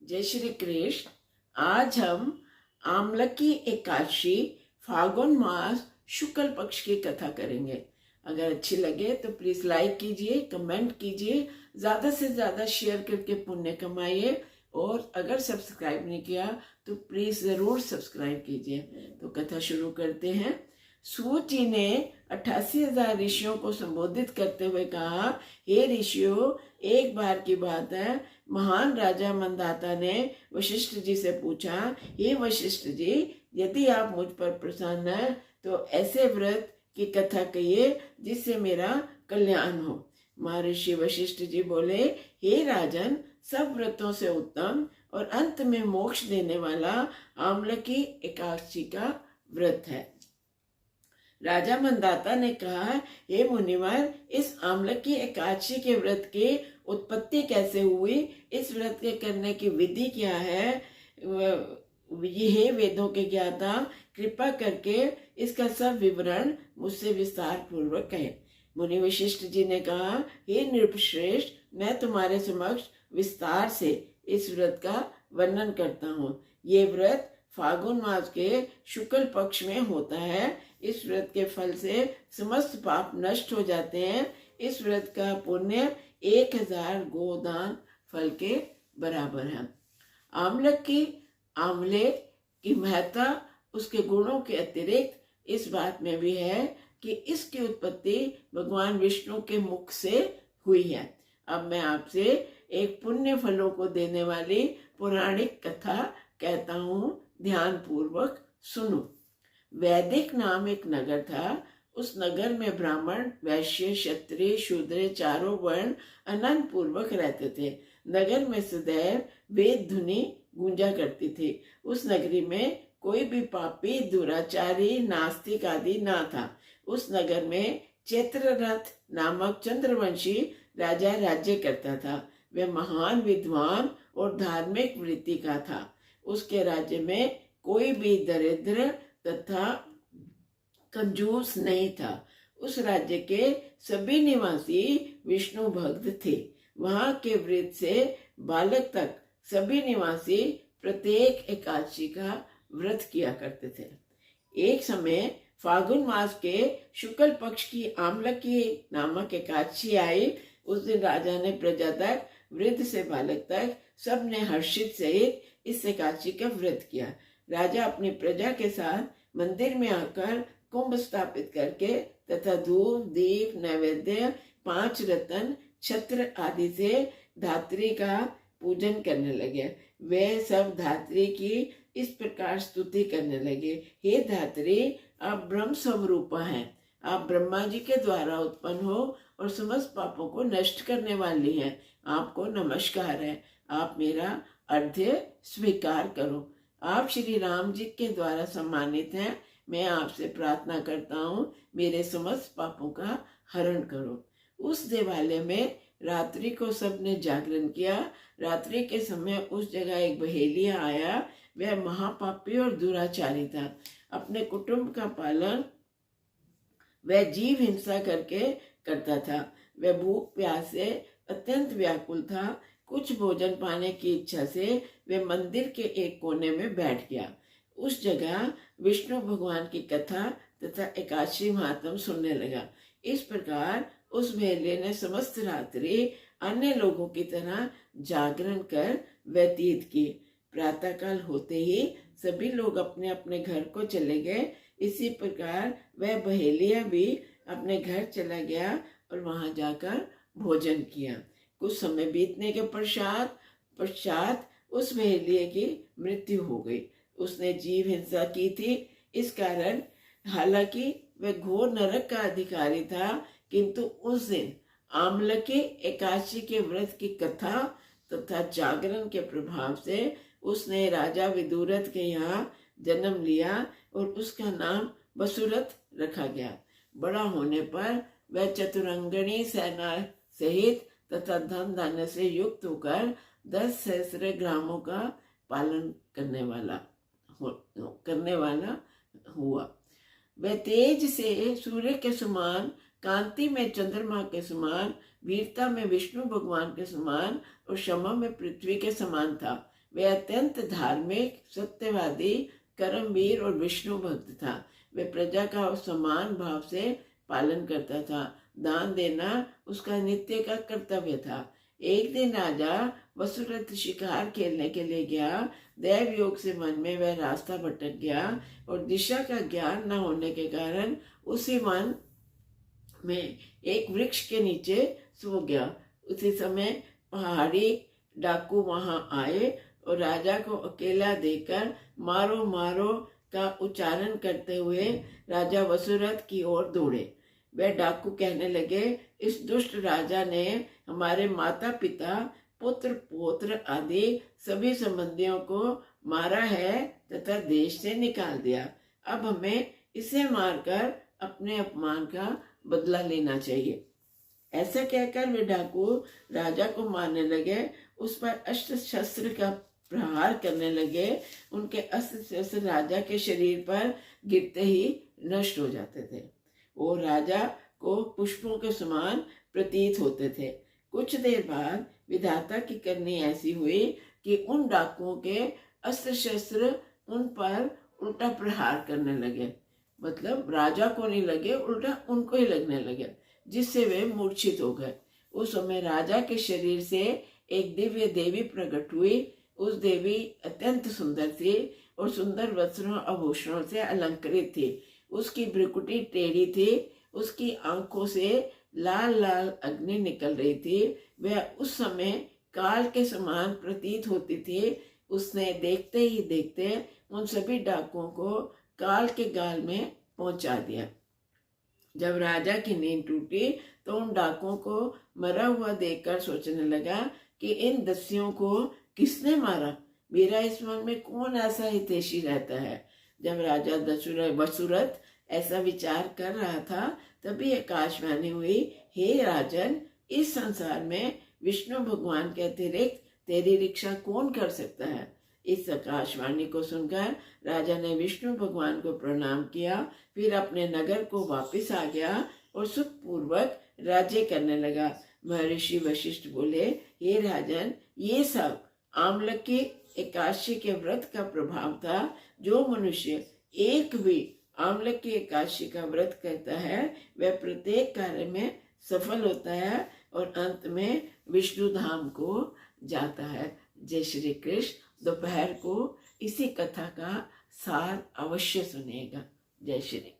जय श्री कृष्ण। आज हम आमलकी एकादशी फागुन मास शुक्ल पक्ष की कथा करेंगे। अगर अच्छी लगे तो प्लीज लाइक कीजिए, कमेंट कीजिए, ज्यादा से ज्यादा शेयर करके पुण्य कमाइए, और अगर सब्सक्राइब नहीं किया तो प्लीज जरूर सब्सक्राइब कीजिए। तो कथा शुरू करते हैं। सूत जी ने 88,000 ऋषियों को संबोधित करते हुए कहा, हे ऋषियों, एक बार की बात है, महान राजा मंदाता ने वशिष्ठ जी से पूछा, हे वशिष्ठ जी, यदि आप मुझ पर प्रसन्न हैं तो ऐसे व्रत की कथा कहिए जिससे मेरा कल्याण हो। महर्षि वशिष्ठ जी बोले, हे राजन, सब व्रतों से उत्तम और अंत में मोक्ष देने वाला आमलकी एकादशी का व्रत है। राजा मंदाता ने कहा, हे मुनिवर, इस आमलकी एकादशी के व्रत की उत्पत्ति कैसे हुई, इस व्रत के करने की विधि क्या है, ये वेदों के ज्ञाता, कृपा करके इसका सब विवरण मुझसे विस्तार पूर्वक कहें। मुनि वशिष्ठ जी ने कहा, हे नृपश्रेष्ठ, मैं तुम्हारे समक्ष विस्तार से इस व्रत का वर्णन करता हूँ। ये व्रत फागुन मास के शुक्ल पक्ष में होता है। इस व्रत के फल से समस्त पाप नष्ट हो जाते हैं। इस व्रत का पुण्य 1000 गोदान फल के बराबर है। आमले की महत्ता उसके गुणों के अतिरिक्त इस बात में भी है कि इसकी उत्पत्ति भगवान विष्णु के मुख से हुई है। अब मैं आपसे एक पुण्य फलों को देने वाली पौराणिक कथा कहता हूँ, ध्यान पूर्वक सुनो। वैदिक नाम एक नगर था। उस नगर में ब्राह्मण, वैश्य, क्षत्रिय, शूद्र चारों वर्ण आनंद पूर्वक रहते थे। नगर में सदैव वेद धुनी गूंजा करती थी। उस नगरी में कोई भी पापी, दुराचारी, नास्तिक आदि ना था। उस नगर में चैत्ररथ नामक चंद्रवंशी राजा राज्य करता था। वह महान विद्वान और धार्मिक वृत्ति का था। उसके राज्य में कोई भी दरिद्र तथा कंजूस नहीं था। उस राज्य के सभी निवासी विष्णु भक्त थे। वहां के वृद्ध से बालक तक सभी निवासी प्रत्येक एकादशी का व्रत किया करते थे। एक समय फागुन मास के शुक्ल पक्ष की आमलकी नामक एकादशी आई। उस दिन राजा ने प्रजा तक, वृद्ध से बालक तक, सब ने हर्षित सहित इस एकादशी का व्रत किया। राजा अपनी प्रजा के साथ मंदिर में आकर कुंभ स्थापित करके तथा धूप, दीप, नैवेद्य, 5 रत्न, छत्र आदि से धात्री का पूजन करने लगे। वे सब धात्री की इस प्रकार स्तुति करने लगे, हे धात्री, आप ब्रह्म स्वरूपा हैं। आप ब्रह्मा जी के द्वारा उत्पन्न हो और समस्त पापों को नष्ट करने वाली हैं। आपको नमस्कार है। आप मेरा अर्घ्य स्वीकार करो। आप श्री राम जी के द्वारा सम्मानित हैं। मैं आपसे प्रार्थना करता हूँ, मेरे समस्त पापों का हरण करो। उस देवालय में रात्रि को सबने जागरण किया। रात्रि के समय उस जगह एक बहेलिया आया। वह महापापी और दुराचारी था। अपने कुटुंब का पालन वह जीव हिंसा करके करता था। वह भूख प्यास से अत्यंत व्याकुल था। कुछ भोजन पाने की इच्छा से वह मंदिर के एक कोने में बैठ गया। उस जगह विष्णु भगवान की कथा तथा एकादशी महात्म सुनने लगा। इस प्रकार उस बहेलिये ने समस्त रात्रि अन्य लोगों की तरह जागरण कर व्यतीत की। प्रातःकाल होते ही सभी लोग अपने अपने घर को चले गए। इसी प्रकार वह बहेलिया भी अपने घर चला गया और वहां जाकर भोजन किया। कुछ समय बीतने के पश्चात उस बहेलिये की मृत्यु हो गई। उसने जीव हिंसा की थी। इस कारण हालांकि वह घोर नरक का अधिकारी था, किंतु उस दिन आमलकी एकादशी के व्रत की कथा तथा जागरण के प्रभाव से उसने राजा विदुरथ के यहाँ जन्म लिया और उसका नाम वसुरथ रखा गया। बड़ा होने पर वह चतुरंगणी सेना सहित तथा धन धान्य से युक्त होकर 10 सहस्त्र ग्रामों का पालन करने वाला हुआ। वह तेज से सूर्य के समान, कांति में चंद्रमा के समान, वीरता में विष्णु भगवान के समान और क्षमा में पृथ्वी के समान था। वह अत्यंत धार्मिक, सत्यवादी, कर्मवीर और विष्णु भक्त था। वह प्रजा का समान भाव से पालन करता था। दान देना उसका नित्य का कर्तव्य था। एक दिन राजा वसुरथ शिकार खेलने के लिए गया। दैव योग से मन में वह रास्ता भटक गया और दिशा का ज्ञान न होने के कारण उसी वन में एक वृक्ष के नीचे सो गया। उसी समय पहाड़ी डाकू वहां आए और राजा को अकेला देखकर मारो मारो का उच्चारण करते हुए राजा वसुरथ की ओर दौड़े। वह डाकू कहने लगे, इस दुष्ट राजा ने हमारे माता पिता, पुत्र पौत्र आदि सभी संबंधियों को मारा है तथा देश से निकाल दिया। अब हमें इसे मारकर अपने अपमान का बदला लेना चाहिए। ऐसा कहकर वे डाकू राजा को मारने लगे। उस पर अस्त्र शस्त्र का प्रहार करने लगे। उनके अस्त्र शस्त्र राजा के शरीर पर गिरते ही नष्ट हो जाते थे। वो राजा को पुष्पों के समान प्रतीत होते थे। कुछ देर बाद विधाता की करनी ऐसी हुई कि उन डाकुओं के अस्त्र शस्त्र उन पर उल्टा प्रहार करने लगे। मतलब राजा को नहीं लगे, उल्टा उनको ही लगने लगे, जिससे वे मूर्छित हो गए। उस समय राजा के शरीर से एक दिव्य देवी प्रकट हुई। उस देवी अत्यंत सुंदर थी और सुंदर वस्त्रों आभूषणों से अलंकृत थी। उसकी भ्रुकुटी टेढ़ी थी। उसकी आंखों से लाल लाल अग्नि निकल रही थी। वह उस समय काल के समान प्रतीत होती थी। उसने देखते ही देखते उन सभी डाकुओं को काल के गाल में पहुंचा दिया। जब राजा की नींद टूटी तो उन डाकुओं को मरा हुआ देखकर सोचने लगा कि इन दस्युओं को किसने मारा। मेरा इस मन में कौन ऐसा हितैषी रहता है। जब राजा वसुरथ ऐसा विचार कर रहा था तभी आकाशवाणी हुई, हे राजन, इस संसार में विष्णु भगवान के अतिरिक्त तेरी रक्षा कौन कर सकता है। इस आकाशवाणी को सुनकर राजा ने विष्णु भगवान को प्रणाम किया, फिर अपने नगर को वापस आ गया और सुखपूर्वक राज्य करने लगा। महर्षि वशिष्ठ बोले, हे राजन, ये सब आमलकी एकादशी के व्रत का प्रभाव था। जो मनुष्य एक भी आमलकी एकादशी का व्रत करता है वह प्रत्येक कार्य में सफल होता है और अंत में विष्णु धाम को जाता है। जय श्री कृष्ण। दोपहर को इसी कथा का सार अवश्य सुनेगा। जय श्री